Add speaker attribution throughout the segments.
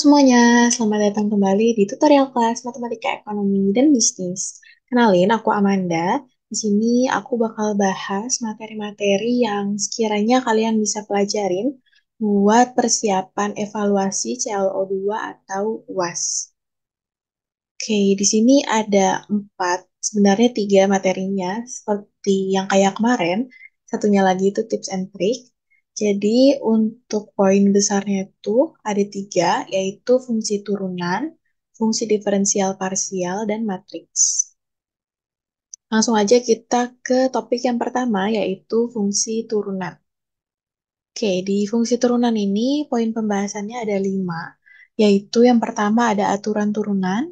Speaker 1: Semuanya, selamat datang kembali di tutorial kelas Matematika Ekonomi dan Bisnis. Kenalin, aku Amanda. Di sini aku bakal bahas materi-materi yang sekiranya kalian bisa pelajarin buat persiapan evaluasi CLO2 atau UAS. Oke, di sini ada 4, sebenarnya 3 materinya, seperti yang kayak kemarin. Satunya lagi itu tips and trick. Jadi untuk poin besarnya itu ada 3, yaitu fungsi turunan, fungsi diferensial parsial, dan matriks. Langsung aja kita ke topik yang pertama, yaitu fungsi turunan. Oke, di fungsi turunan ini poin pembahasannya ada 5, yaitu yang pertama ada aturan turunan,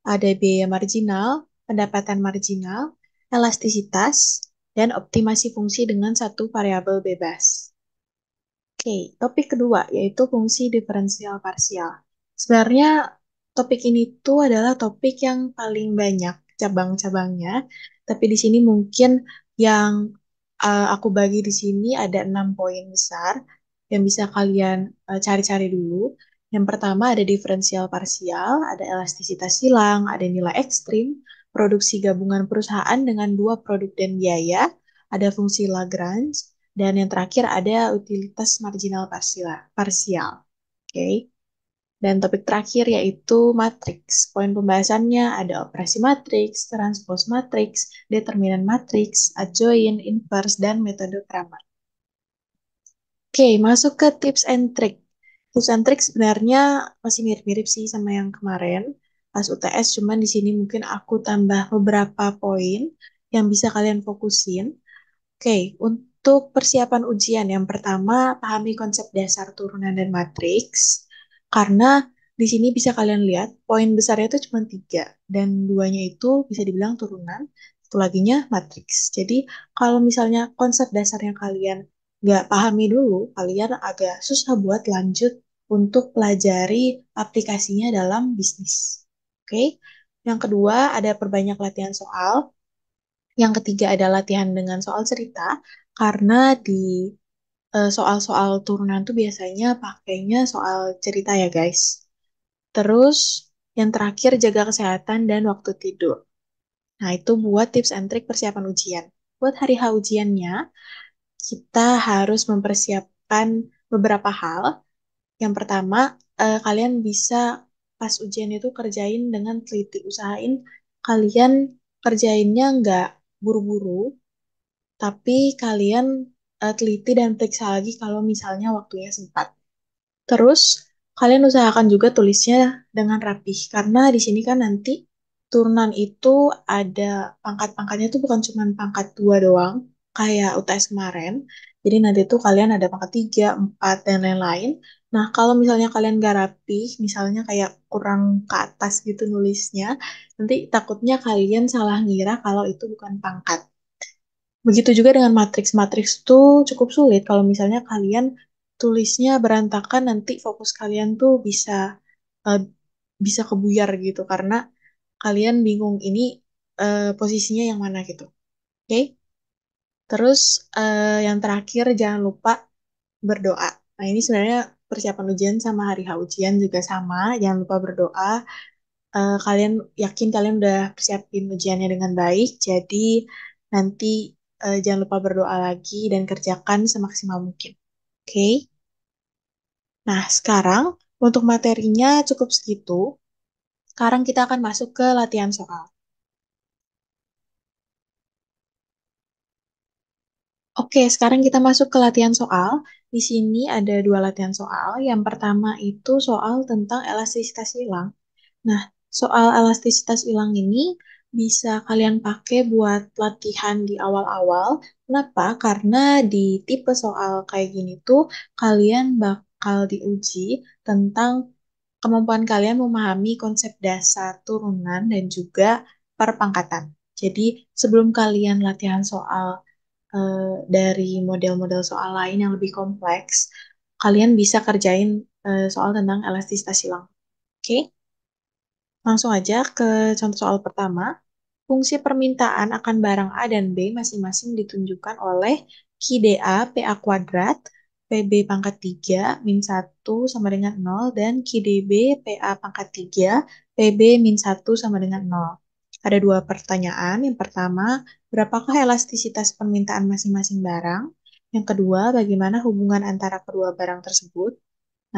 Speaker 1: ada biaya marginal, pendapatan marginal, elastisitas, dan optimasi fungsi dengan satu variabel bebas. Oke, topik kedua yaitu fungsi diferensial parsial. Sebenarnya topik ini tuh adalah topik yang paling banyak cabang-cabangnya, tapi di sini mungkin yang aku bagi di sini ada 6 poin besar yang bisa kalian cari-cari dulu. Yang pertama ada diferensial parsial, ada elastisitas silang, ada nilai ekstrim, produksi gabungan perusahaan dengan dua produk dan biaya, ada fungsi Lagrange, dan yang terakhir ada utilitas marginal parsial. Oke. Dan topik terakhir yaitu matriks. Poin pembahasannya ada operasi matriks, transpose matriks, determinan matriks, adjoint, inverse, dan metode Kramer. Oke, masuk ke tips and trick. Tips and trick sebenarnya masih mirip-mirip sih sama yang kemarin pas UTS, cuman di sini mungkin aku tambah beberapa poin yang bisa kalian fokusin. Oke, untuk persiapan ujian yang pertama, pahami konsep dasar turunan dan matriks. Karena di sini bisa kalian lihat, poin besarnya itu cuma 3, dan duanya itu bisa dibilang turunan, satu laginya matriks. Jadi, kalau misalnya konsep dasarnya kalian nggak pahami dulu, kalian agak susah buat lanjut untuk pelajari aplikasinya dalam bisnis. Oke, yang kedua ada perbanyak latihan soal. Yang ketiga ada latihan dengan soal cerita, karena di soal-soal turunan tuh biasanya pakainya soal cerita ya guys. Terus yang terakhir jaga kesehatan dan waktu tidur. Nah itu buat tips and trik persiapan ujian. Buat hari H ujiannya, kita harus mempersiapkan beberapa hal. Yang pertama, kalian bisa pas ujian itu kerjain dengan teliti. Usahain kalian kerjainnya nggak buru-buru, tapi kalian teliti dan periksa lagi kalau misalnya waktunya sempat. Terus, kalian usahakan juga tulisnya dengan rapih, karena di sini kan nanti turunan itu ada pangkat-pangkatnya tuh bukan cuma pangkat 2 doang, kayak UTS kemarin. Jadi nanti tuh kalian ada pangkat 3, 4, dan lain-lain. Nah, kalau misalnya kalian gak rapih, misalnya kayak kurang ke atas gitu nulisnya, nanti takutnya kalian salah ngira kalau itu bukan pangkat. Begitu juga dengan matriks. Matriks tuh cukup sulit kalau misalnya kalian tulisnya berantakan, nanti fokus kalian tuh eh, bisa kebuyar gitu karena kalian bingung ini posisinya yang mana gitu. Oke? Terus yang terakhir jangan lupa berdoa. Nah, ini sebenarnya persiapan ujian sama hari H ujian juga sama. Jangan lupa berdoa. Kalian yakin kalian udah persiapin ujiannya dengan baik, jadi nanti jangan lupa berdoa lagi dan kerjakan semaksimal mungkin. Oke? Nah, sekarang untuk materinya cukup segitu. Sekarang kita akan masuk ke latihan soal. Oke, sekarang kita masuk ke latihan soal. Di sini ada 2 latihan soal. Yang pertama itu soal tentang elastisitas silang. Nah, soal elastisitas hilang ini bisa kalian pakai buat latihan di awal-awal. Kenapa? Karena di tipe soal kayak gini tuh kalian bakal diuji tentang kemampuan kalian memahami konsep dasar turunan dan juga perpangkatan. Jadi, sebelum kalian latihan soal dari model-model soal lain yang lebih kompleks, kalian bisa kerjain soal tentang elastisitas silang. Oke? Langsung aja ke contoh soal pertama. Fungsi permintaan akan barang A dan B masing-masing ditunjukkan oleh Ki DA PA kuadrat, P PB pangkat 3 min 1 sama dengan 0, dan QDB PA pangkat 3 PB min 1 sama dengan 0. Ada dua pertanyaan. Yang pertama, berapakah elastisitas permintaan masing-masing barang? Yang kedua, bagaimana hubungan antara kedua barang tersebut?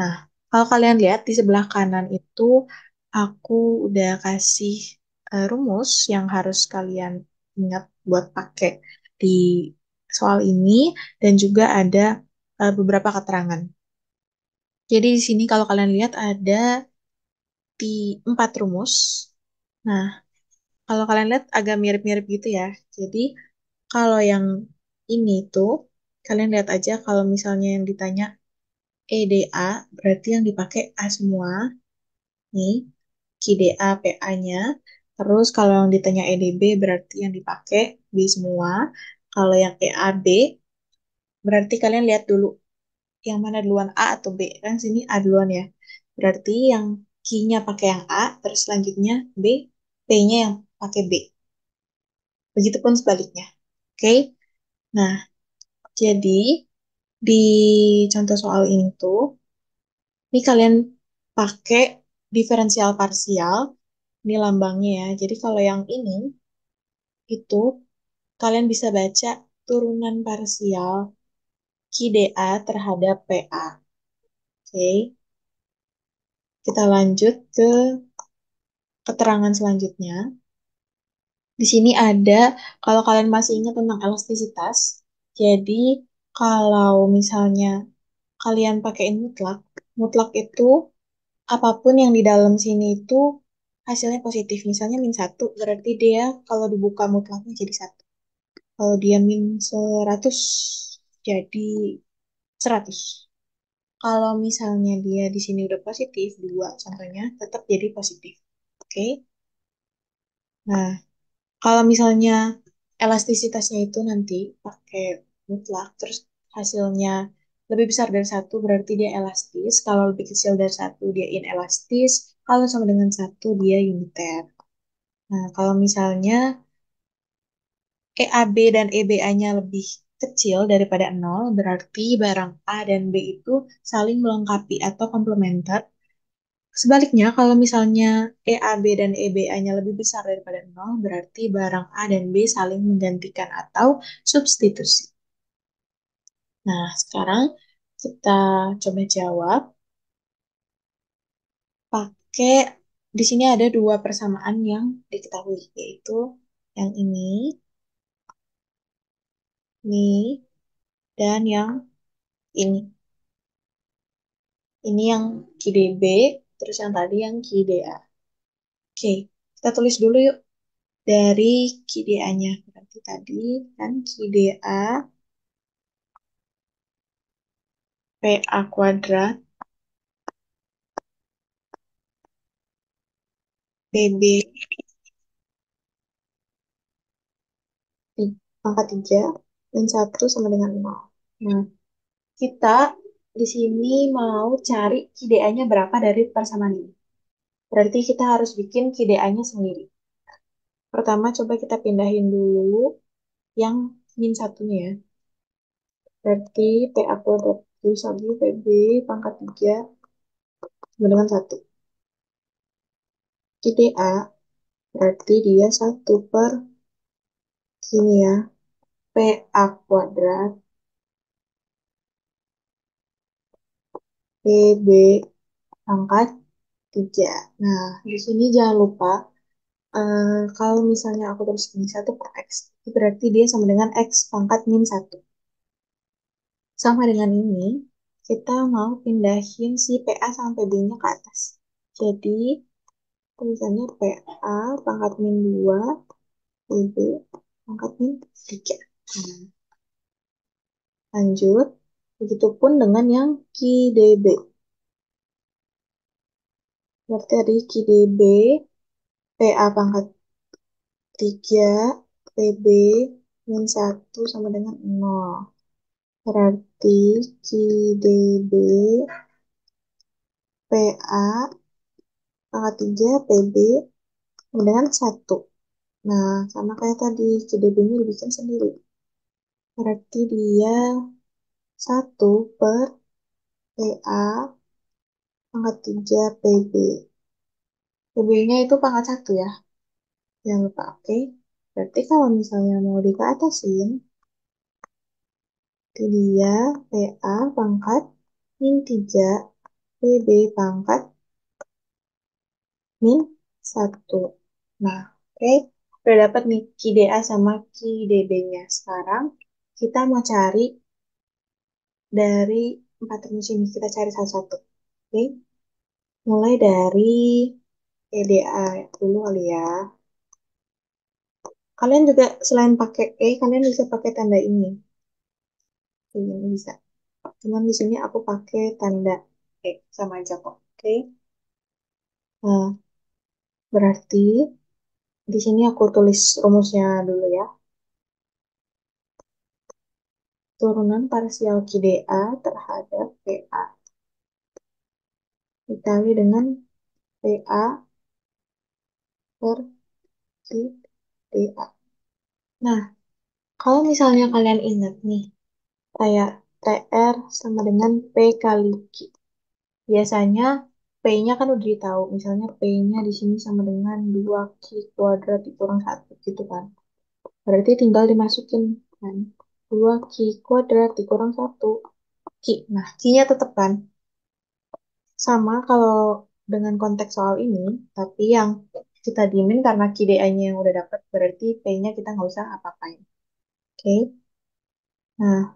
Speaker 1: Nah, kalau kalian lihat di sebelah kanan itu, aku udah kasih rumus yang harus kalian ingat buat pakai di soal ini, dan juga ada beberapa keterangan. Jadi di sini kalau kalian lihat ada di 4 rumus. Nah, kalau kalian lihat agak mirip-mirip gitu ya. Jadi kalau yang ini tuh, kalian lihat aja kalau misalnya yang ditanya EDA, berarti yang dipakai A semua. Nih, QDA PA-nya. Terus kalau yang ditanya EDB berarti yang dipakai B semua. Kalau yang EAB berarti kalian lihat dulu yang mana duluan A atau B. Kan sini A duluan ya. Berarti yang Q-nya pakai yang A, terus selanjutnya B, P-nya yang pakai B. Begitupun sebaliknya. Oke? Nah, jadi di contoh soal ini tuh, ini kalian pakai diferensial parsial, ini lambangnya ya. Jadi kalau yang ini, itu kalian bisa baca turunan parsial QDA terhadap PA. Oke, kita lanjut ke keterangan selanjutnya. Di sini ada, kalau kalian masih ingat tentang elastisitas, jadi kalau misalnya kalian pakaiin mutlak, mutlak itu apapun yang di dalam sini itu hasilnya positif. Misalnya min 1, berarti dia kalau dibuka mutlaknya jadi 1. Kalau dia min 100, jadi 100. Kalau misalnya dia di sini udah positif, 2 contohnya, tetap jadi positif. Oke? Nah, kalau misalnya elastisitasnya itu nanti pakai mutlak, terus hasilnya lebih besar dari 1, berarti dia elastis. Kalau lebih kecil dari 1, dia inelastis. Kalau sama dengan 1, dia uniter. Nah, kalau misalnya EAB dan EBA-nya lebih kecil daripada 0, berarti barang A dan B itu saling melengkapi atau komplementer. Sebaliknya, kalau misalnya EAB dan EBA-nya lebih besar daripada 0, berarti barang A dan B saling menggantikan atau substitusi. Nah, sekarang kita coba jawab pakai, di sini ada dua persamaan yang diketahui, yaitu yang ini, dan yang ini. Ini yang QDB, terus yang tadi yang QDA. Oke, kita tulis dulu yuk dari QDA-nya. Berarti tadi kan QDA PA kuadrat PB pangkat 3 dan 1 sama dengan 0. Nah, kita di sini mau cari QDA-nya berapa dari persamaan ini. Berarti kita harus bikin QDA-nya sendiri. Pertama, coba kita pindahin dulu yang min satunya ya. Berarti PA kuadrat plus 1 PB pangkat 3 sama dengan 1. QDA berarti dia 1/, ya, PA kuadrat PB pangkat 3. Nah, di sini jangan lupa, kalau misalnya aku terus ini 1/X, itu berarti dia sama dengan X pangkat min 1. Sama dengan ini, kita mau pindahin si PA sampai B-nya ke atas. Jadi, tulisannya PA pangkat min 2, PB pangkat min 3. Nah, lanjut, begitupun dengan yang QDB. Berarti ada QDB, PA pangkat 3, PB min 1 sama dengan 0. Berarti QDB, PA pangkat 3, PB sama dengan 1. Nah, sama kayak tadi, QDB-nya dibikin sendiri. Berarti dia 1 per PA pangkat 3 PB. PB-nya itu pangkat 1 ya. Jangan lupa, oke? Berarti kalau misalnya mau dikeatasin, itu dia PA pangkat min 3 PB pangkat min 1. Nah, oke. Udah dapat nih QDA sama QDB-nya. Sekarang kita mau cari dari 4 rumus ini. Kita cari satu-satu. Oke. Mulai dari PDA dulu kali ya. Kalian juga selain pakai kalian bisa pakai tanda ini. Ini bisa. Cuman di sini aku pakai tanda sama aja kok. Oke. Nah, berarti di sini aku tulis rumusnya dulu ya. Turunan parsial QDA terhadap PA dikali dengan PA per QDA. Nah, kalau misalnya kalian ingat nih, kayak TR sama dengan P kali Q. Biasanya P-nya kan udah ditahu. Misalnya P-nya di sini sama dengan 2Q kuadrat dikurang 1 gitu kan. Berarti tinggal dimasukin kan. 2Q kuadrat dikurang 1 Q. Nah, Q-nya tetap kan. Sama kalau dengan konteks soal ini, tapi yang kita diemin karena KDA-nya yang udah dapat, berarti P-nya kita nggak usah apa-apain. Oke, nah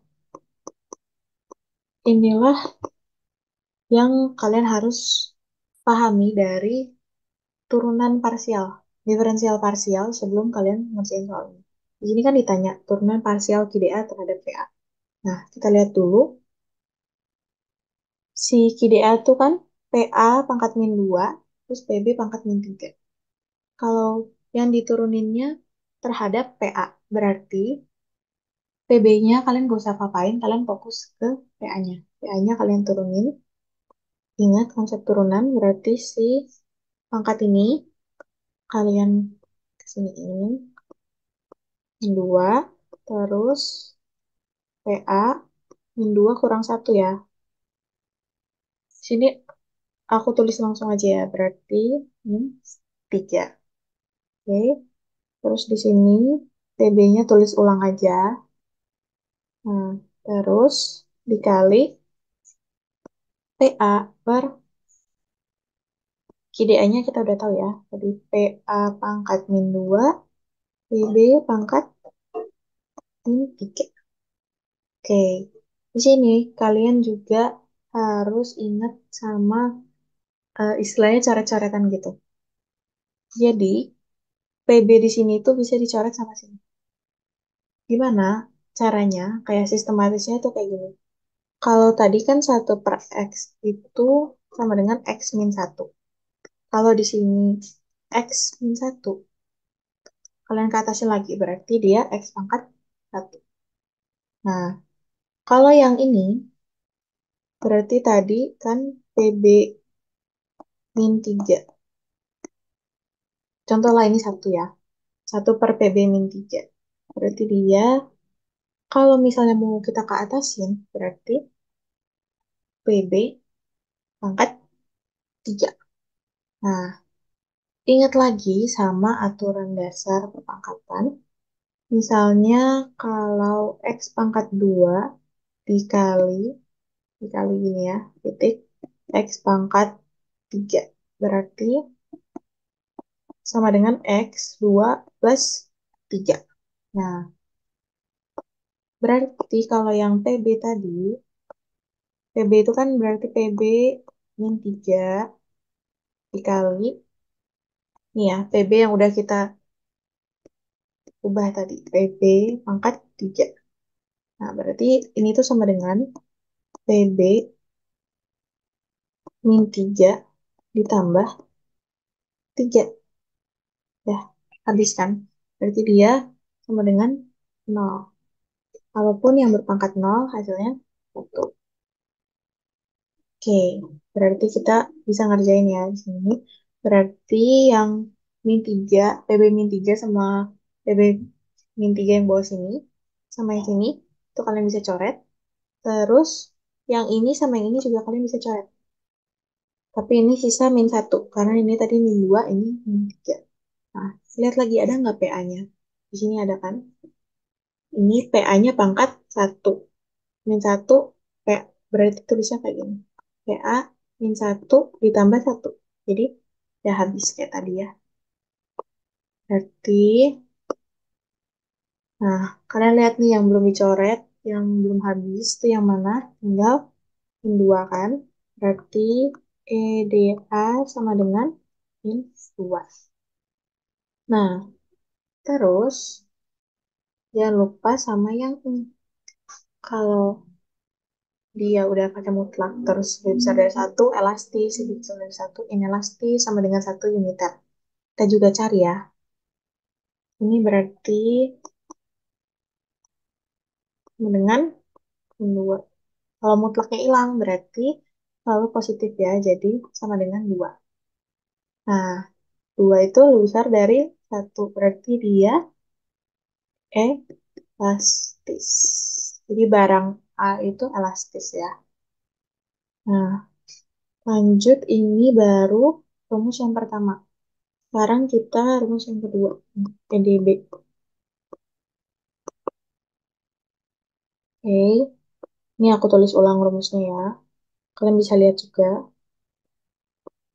Speaker 1: inilah yang kalian harus pahami dari turunan parsial, diferensial parsial sebelum kalian ngerjain soal ini. Di sini kan ditanya turunan parsial KDA terhadap PA. Nah, kita lihat dulu. Si KDA itu kan PA pangkat min 2, terus PB pangkat min 3. Kalau yang dituruninnya terhadap PA, berarti PB-nya kalian gak usah apa-apain, kalian fokus ke PA-nya. PA-nya kalian turunin. Ingat konsep turunan, berarti si pangkat ini kalian kesiniin. 2, terus PA, min 2 kurang 1 ya. Sini aku tulis langsung aja ya, berarti min 3. Oke, terus di sini PB-nya tulis ulang aja. Nah, terus dikali PA per KDA-nya kita udah tahu ya. Jadi PA pangkat min 2, PB pangkat min 3. Oke, di sini kalian juga harus ingat sama istilahnya coret-coretan gitu. Jadi, PB di sini tuh bisa dicoret sama sini. Gimana caranya? Kayak sistematisnya tuh kayak gini. Kalau tadi kan 1 per X itu sama dengan X min 1. Kalau di sini X min 1, kalian ke atasin lagi, berarti dia X pangkat 1. Nah, kalau yang ini, berarti tadi kan PB min 3. Contoh lah ini 1 ya. 1 per PB min 3. Berarti dia, kalau misalnya mau kita ke atasin, berarti PB pangkat 3. Nah, ingat lagi sama aturan dasar perpangkatan. Misalnya kalau X pangkat 2 dikali, dikali gini ya, titik, X pangkat 3. Berarti sama dengan X 2 plus 3. Nah, berarti kalau yang PB tadi, PB itu kan berarti PB min 3 dikali, nih ya, PB yang udah kita ubah tadi, PB pangkat 3. Nah, berarti ini tuh sama dengan PB min 3 ditambah 3. Ya, habis kan? Berarti dia sama dengan 0. Walaupun yang berpangkat 0 hasilnya 1. Oke, berarti kita bisa ngerjain ya di sini. Berarti yang min 3, PB min 3 sama PB min 3 yang bawah sini, sama yang sini, itu kalian bisa coret. Terus yang ini sama yang ini juga kalian bisa coret. Tapi ini sisa min satu karena ini tadi min 2, ini min 3. Nah, lihat lagi ada nggak PA-nya? Di sini ada kan? Ini PA-nya pangkat satu. Min satu, P, berarti tulisnya kayak gini. PA min satu ditambah satu. Jadi, udah habis kayak tadi ya. Berarti, nah, kalian lihat nih yang belum dicoret, yang belum habis, itu yang mana? Tinggal min 2 kan? Berarti EDA sama dengan min 2. Nah, terus jangan lupa sama yang ini. Kalau dia udah pakai mutlak, terus lebih besar dari satu, elastis, lebih besar dari satu, inelastis, sama dengan satu uniter. Kita juga cari ya. Ini berarti sama dengan dua. Kalau mutlaknya hilang, berarti selalu positif ya, jadi sama dengan dua. Nah, dua itu lebih besar dari satu, berarti dia elastis. Jadi barang A itu elastis ya. Nah, lanjut ini baru rumus yang pertama. Sekarang kita rumus yang kedua, PDB. Oke, ini aku tulis ulang rumusnya ya. Kalian bisa lihat juga.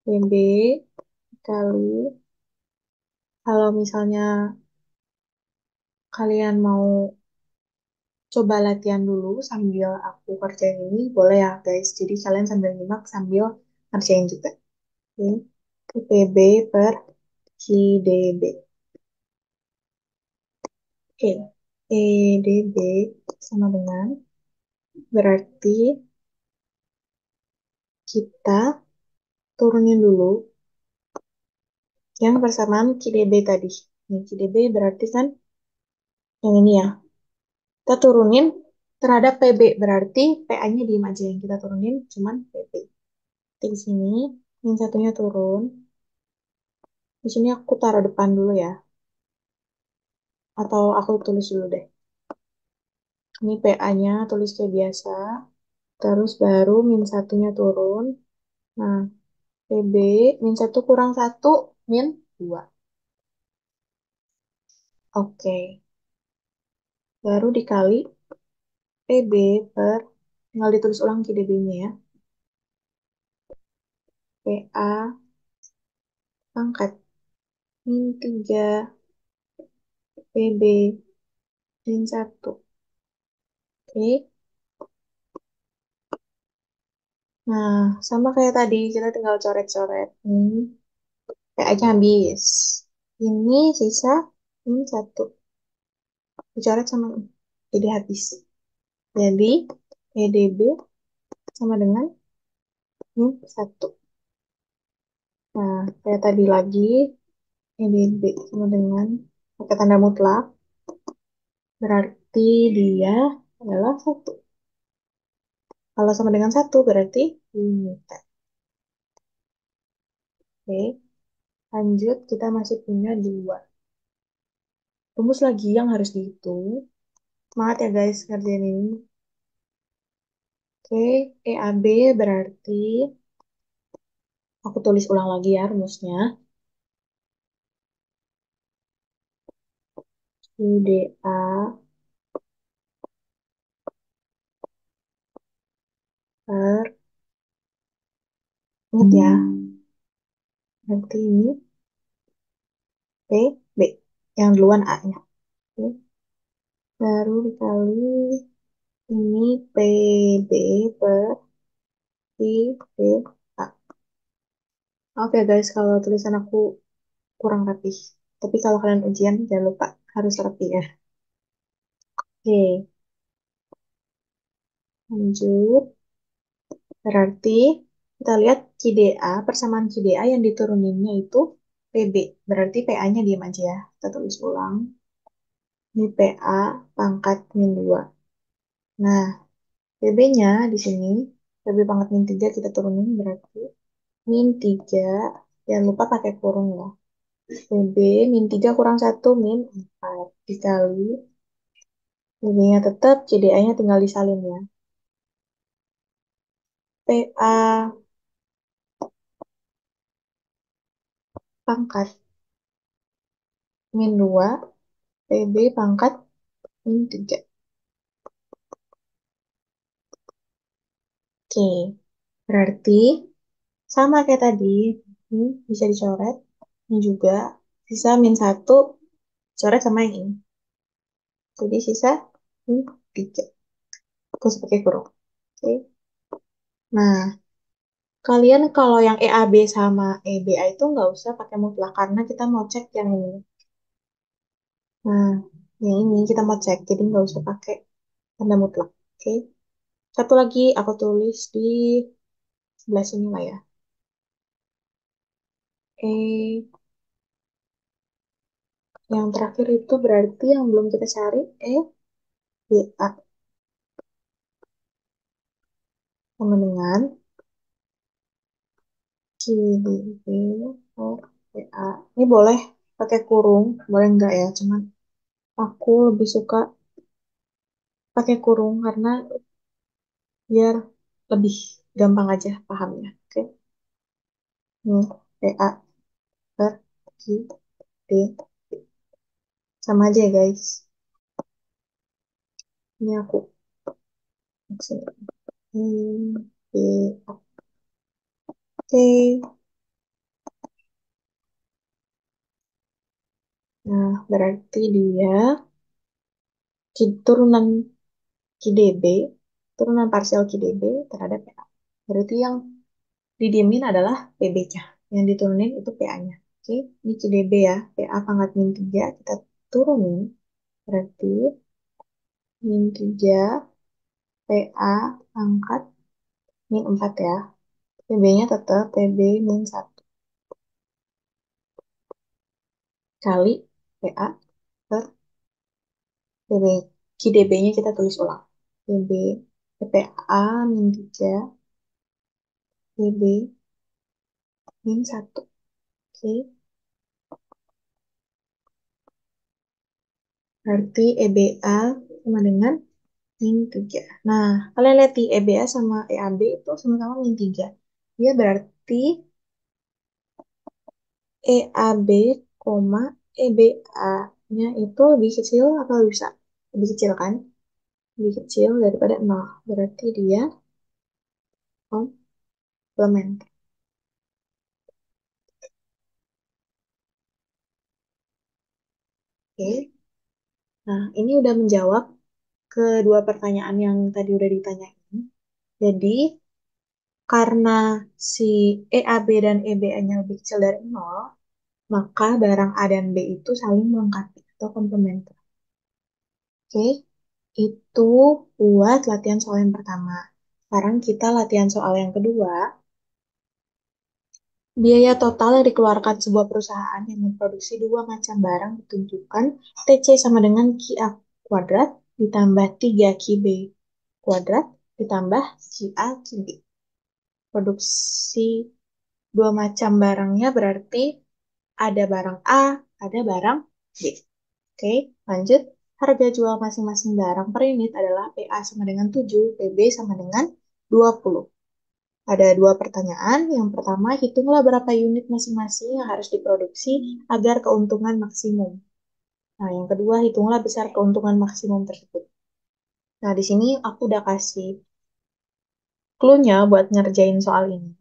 Speaker 1: PB kali, kalau misalnya kalian mau coba latihan dulu sambil aku kerjain ini, boleh ya guys. Jadi kalian sambil nyimak sambil kerjain juga. Oke, PB per KDB. Oke, EDB sama dengan, berarti kita turunin dulu yang persamaan KDB tadi. Ini KDB berarti kan yang ini ya. Kita turunin terhadap PB, berarti PA-nya diem aja, yang kita turunin cuman PB. Di sini, min satunya turun. Di sini aku taruh depan dulu ya. Atau aku tulis dulu deh. Ini PA-nya tulis kayak biasa. Terus baru min satunya turun. Nah, PB, min satu kurang satu, min 2. Oke. Baru dikali PB per, tinggal ditulis ulang KDB-nya ya. PA pangkat min 3 PB min satu. Oke. Nah, sama kayak tadi, kita tinggal coret-coret. PA-nya habis. Ini sisa ini satu. Dicoret sama ini. Jadi habis. Jadi, EDB sama dengan ini satu. Nah, kayak tadi lagi, EDB sama dengan pakai tanda mutlak. Berarti dia adalah satu. Kalau sama dengan satu, berarti uniter. Oke, lanjut kita masih punya dua. Rumus lagi yang harus dihitung. Semangat ya guys, ngerjain ini. Oke, EAB berarti, aku tulis ulang lagi ya rumusnya. UDA per, ingat ya, berarti ini PB. Yang duluan A-nya. Oke, baru dikali ini PB per IBA. Maaf ya guys kalau tulisan aku kurang rapi. Tapi kalau kalian ujian, jangan lupa harus rapi ya. Oke, lanjut. Berarti kita lihat KDA, persamaan KDA yang dituruninnya itu PB. Berarti PA-nya diam aja ya. Kita tulis ulang. Ini PA pangkat min 2. Nah, PB-nya di sini, PB pangkat min 3 kita turunin berarti min 3. Jangan lupa pakai kurung ya. PB min 3 kurang satu, min 4. Dikali PB-nya tetap, CDA-nya tinggal disalin ya. PA pangkat min 2, PB pangkat min 3. Oke, berarti sama kayak tadi, ini bisa dicoret. Ini juga sisa min 1, coret sama yang ini. Jadi sisa min 3. Terus pakai kurung. Oke. Nah, kalian kalau yang EAB sama EBA itu nggak usah pakai mutlak karena kita mau cek yang ini. Nah, yang ini kita mau cek, jadi nggak usah pakai tanda mutlak. Oke. Satu lagi aku tulis di sebelah sini lah ya. Yang terakhir itu berarti yang belum kita cari B, A. Sama dengan C, D, B, O, B, A. Ini boleh pakai kurung, boleh enggak ya? Cuman aku lebih suka pakai kurung karena biar lebih gampang aja pahamnya. Oke. Ini B, A, per, Q, D. Sama aja ya guys. Ini aku sini. B, A. Oke. Nah, berarti dia turunan QDB, turunan parsial QDB terhadap PA. Berarti yang didiemin adalah PB-nya. Yang diturunin itu PA-nya. Oke, ini QDB ya. PA pangkat min 3 kita turunin. Berarti min 3 PA pangkat min 4 ya. PB-nya tetap PB min 1 kali PA per PB. QDB-nya kita tulis ulang. PB, PA min 3 PB min 1. Oke, berarti EBA sama dengan min 3. Nah, kalian lihat di EBA sama EAB itu sama-sama min 3. Dia berarti EAB, EBA-nya itu lebih kecil atau lebih besar? Lebih kecil kan? Lebih kecil daripada 0. Berarti dia komplementer. Oke. Nah, ini udah menjawab kedua pertanyaan yang tadi udah ditanyain. Jadi, karena si EAB dan EBA-nya lebih kecil dari 0, maka barang A dan B itu saling melengkapi atau komplementer. Oke, itu buat latihan soal yang pertama. Sekarang kita latihan soal yang kedua. Biaya total yang dikeluarkan sebuah perusahaan yang memproduksi dua macam barang ditunjukkan TC sama dengan QA kuadrat ditambah 3QB kuadrat ditambah QA QB. Produksi dua macam barangnya berarti ada barang A, ada barang B. Oke, lanjut. Harga jual masing-masing barang per unit adalah PA sama dengan 7, PB sama dengan 20. Ada dua pertanyaan. Yang pertama, hitunglah berapa unit masing-masing yang harus diproduksi agar keuntungan maksimum. Nah, yang kedua, hitunglah besar keuntungan maksimum tersebut. Nah, di sini aku udah kasih clue-nya buat ngerjain soal ini.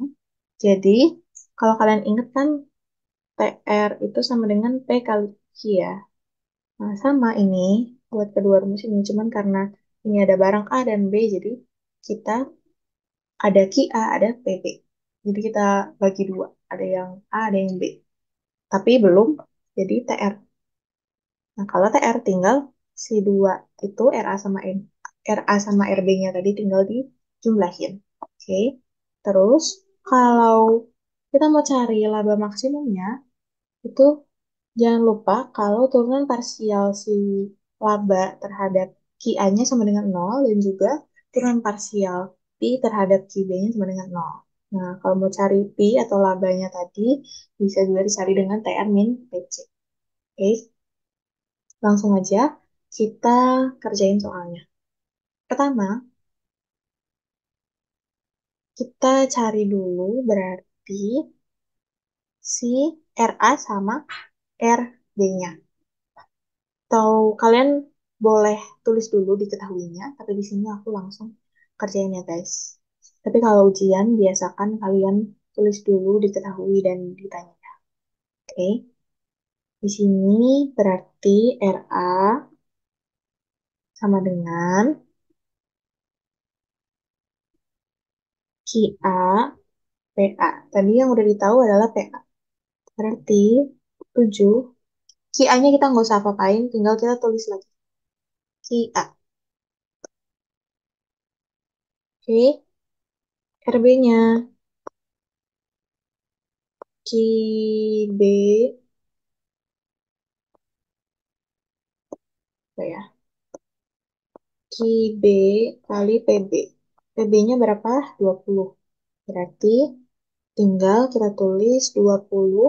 Speaker 1: Jadi, kalau kalian ingat kan, TR itu sama dengan P kali Q ya. Nah, sama ini buat kedua rumus ini, cuman karena ini ada barang A dan B, jadi kita ada QA, ada PB. Jadi kita bagi dua, ada yang A, ada yang B. Tapi belum jadi TR. Nah, kalau TR tinggal si dua itu RA sama RB-nya tadi tinggal dijumlahin. Oke. Terus kalau kita mau cari laba maksimumnya, itu jangan lupa kalau turunan parsial si laba terhadap QA-nya sama dengan nol dan juga turunan parsial P terhadap QB-nya sama dengan nol. Nah, kalau mau cari P atau labanya tadi, bisa juga dicari dengan TR min PC. Oke, langsung aja kita kerjain soalnya. Pertama, Kita cari dulu berarti si RA sama RB-nya. Atau kalian boleh tulis dulu diketahuinya, tapi di sini aku langsung kerjain ya guys. Tapi kalau ujian, biasakan kalian tulis dulu diketahui dan ditanya. Oke, di sini berarti RA sama dengan QA PA. Tadi yang udah ditahu adalah PA. Berarti 7. QA-nya kita nggak usah apa-apain, tinggal kita tulis lagi. QA. Oke, RB-nya. QB, apa ya? QB kali PB. PB-nya berapa? 20. Berarti tinggal kita tulis 20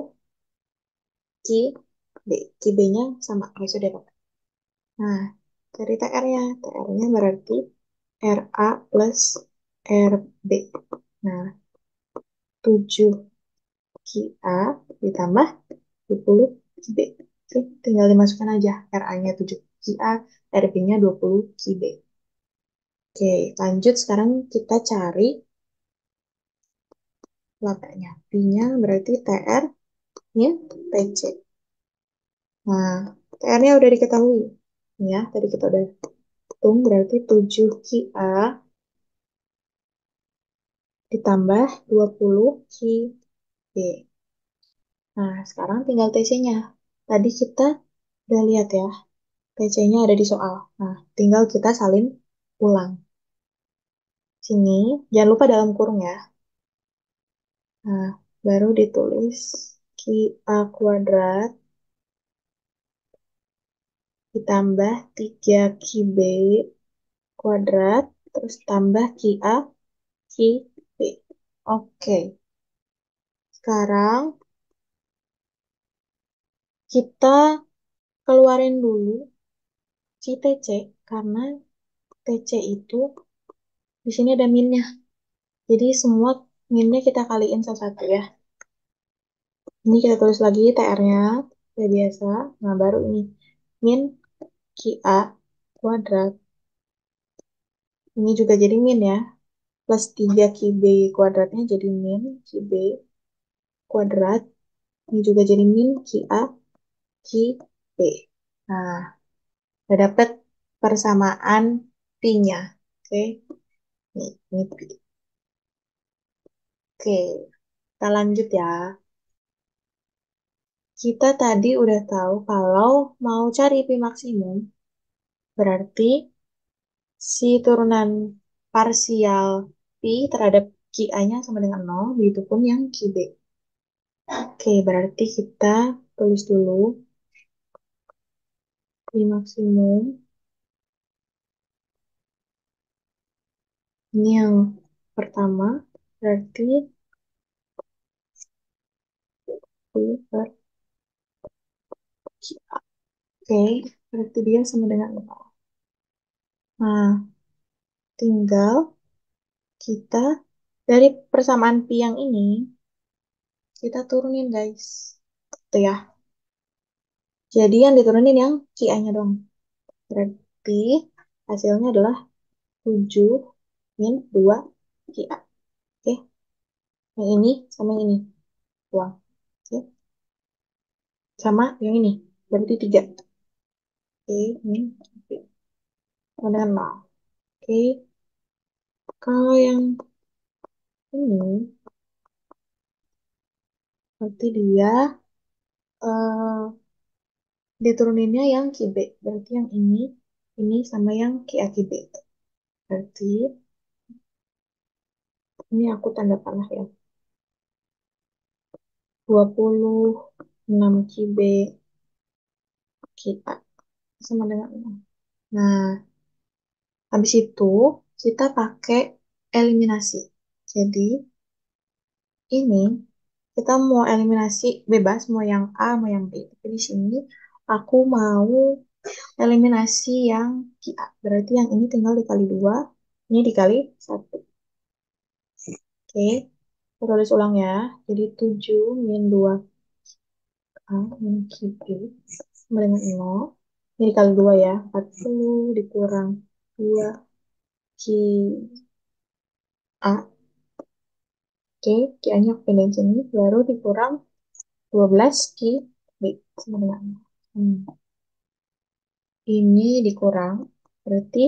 Speaker 1: QB. QB-nya sama, nggak usah diapa. Nah, dari TR-nya. TR-nya berarti RA plus RB. Nah, 7 QA ditambah 20 QB. Oke, tinggal dimasukkan aja. RA-nya 7 QA, RB-nya 20 QB. Oke, lanjut sekarang kita cari labanya. B-nya berarti TR-nya TC. Nah, TR-nya udah diketahui. Ya, tadi kita udah hitung berarti 7 QA ditambah 20 QB. Nah, sekarang tinggal TC-nya. Tadi kita udah lihat ya, TC-nya ada di soal. Nah, tinggal kita salin ulang. Sini, jangan lupa dalam kurung ya. Nah, baru ditulis QA kuadrat ditambah 3QB kuadrat, terus tambah QB. Oke, sekarang kita keluarin dulu si TC, karena TC itu di sini ada minnya. Jadi semua minnya kita kaliin satu-satu ya. Ini kita tulis lagi TR-nya, kayak biasa. Nah, baru ini. Min QA kuadrat. Ini juga jadi min ya. Plus 3 QB kuadratnya jadi min QB kuadrat. Ini juga jadi min QA QB. Nah, udah dapet persamaan P-nya. Oke, ini P. Oke, kita lanjut ya. Kita tadi udah tahu kalau mau cari P maksimum, berarti si turunan parsial P terhadap QA-nya sama dengan 0, begitupun yang QB. Oke, berarti kita tulis dulu P maksimum. Ini yang pertama, berarti P per QA. Oke, berarti dia sama dengan 0. Nah, tinggal kita dari persamaan P yang ini, kita turunin guys. Tuh ya. Jadi yang diturunin yang QA-nya dong. Berarti hasilnya adalah 7 min 2 QA. Oke, yang ini sama yang ini. Buang. Oke, sama yang ini. Berarti 3. Oke, min QB. Sama dengan 0. Oke, kalau yang ini, berarti dia eh, dituruninnya yang QB. Berarti yang ini sama yang QA QB. Berarti ini aku tanda panah ya. 26 QB QA sama dengan 0. Nah, habis itu kita pakai eliminasi. Jadi ini kita mau eliminasi bebas mau yang A mau yang B. Tapi di sini aku mau eliminasi yang QA. Berarti yang ini tinggal dikali 2, ini dikali 1. Oke, kita tulis ulang ya. Jadi 7 min 2A min QB sama dengan 0. Ini dikali 2 ya. 40 dikurang 2 QA. Oke, QA-nya aku pindahin sini. Baru dikurang 12 QB sama dengan 0. Ini dikurang. Berarti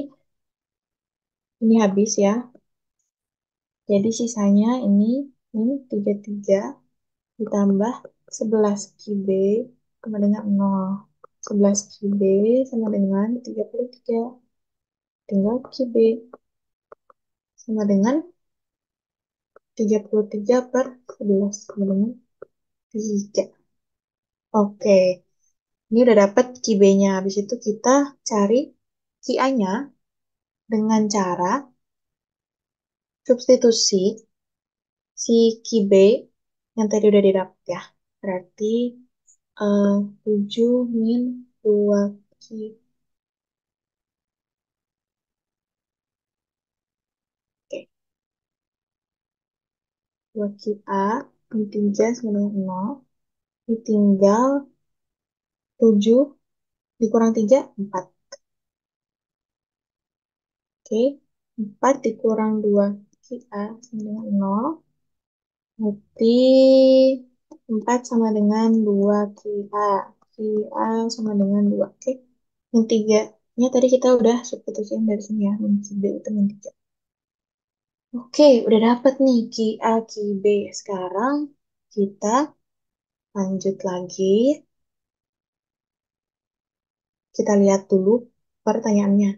Speaker 1: ini habis ya. Jadi sisanya ini 33 ditambah 11 QB sama dengan 0. 11 QB sama dengan 33. Tinggal QB sama dengan 33 per 11 sama dengan 3. Oke, ini udah dapet QB-nya. Habis itu kita cari QA-nya dengan cara substitusi si QB yang tadi udah didapat ya. Berarti 7 min 2 QB. Oke, 2 QA min 3 sama dengan 0. Ini tinggal 7 dikurang 3, 4. Oke, 4 dikurang 2 QA sama dengan 0. Berarti 4 sama dengan 2 QA. QA sama dengan 2. Oke, yang 3-nya tadi kita udah substitusiin dari sini ya. Min QB itu min 3. Oke, udah dapet nih QA, QB. Sekarang kita lanjut lagi. Kita lihat dulu pertanyaannya.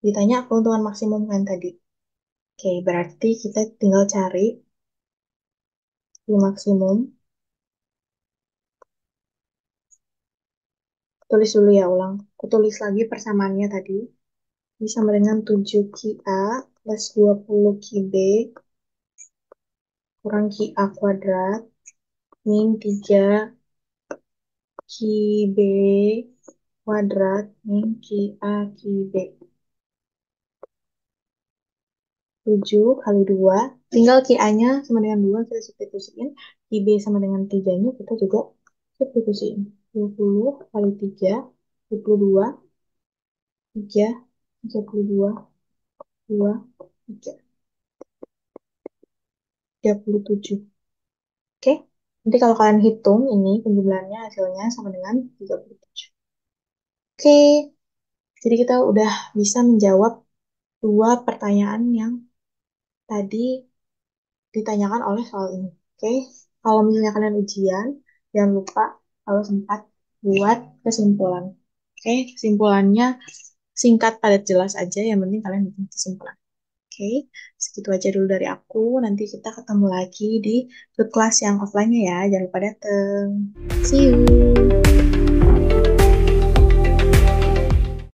Speaker 1: Ditanya keuntungan maksimum kan tadi. Oke, berarti kita tinggal cari di maksimum. Tulis dulu ya ulang. Aku tulis lagi persamaannya tadi. Ini sama dengan 7 QA plus 20 QB kurang QA kuadrat min 3 QB kuadrat min QA QB. 7 kali 2. Tinggal QA-nya sama dengan 2 kita substitusiin. QB sama dengan 3-nya kita juga substitusiin. 20 kali 3, 22, 3, 32, 2, 3, 37. Oke, nanti kalau kalian hitung ini penjumlahannya hasilnya sama dengan 37. Oke, jadi kita udah bisa menjawab dua pertanyaan yang tadi ditanyakan oleh soal ini. Oke, kalau misalnya kalian ujian, jangan lupa kalau sempat buat kesimpulan. Oke, kesimpulannya singkat, padat, jelas aja. Yang penting kalian bikin kesimpulan. Oke, segitu aja dulu dari aku. Nanti kita ketemu lagi di kelas yang offline-nya ya. Jangan lupa dateng. See you.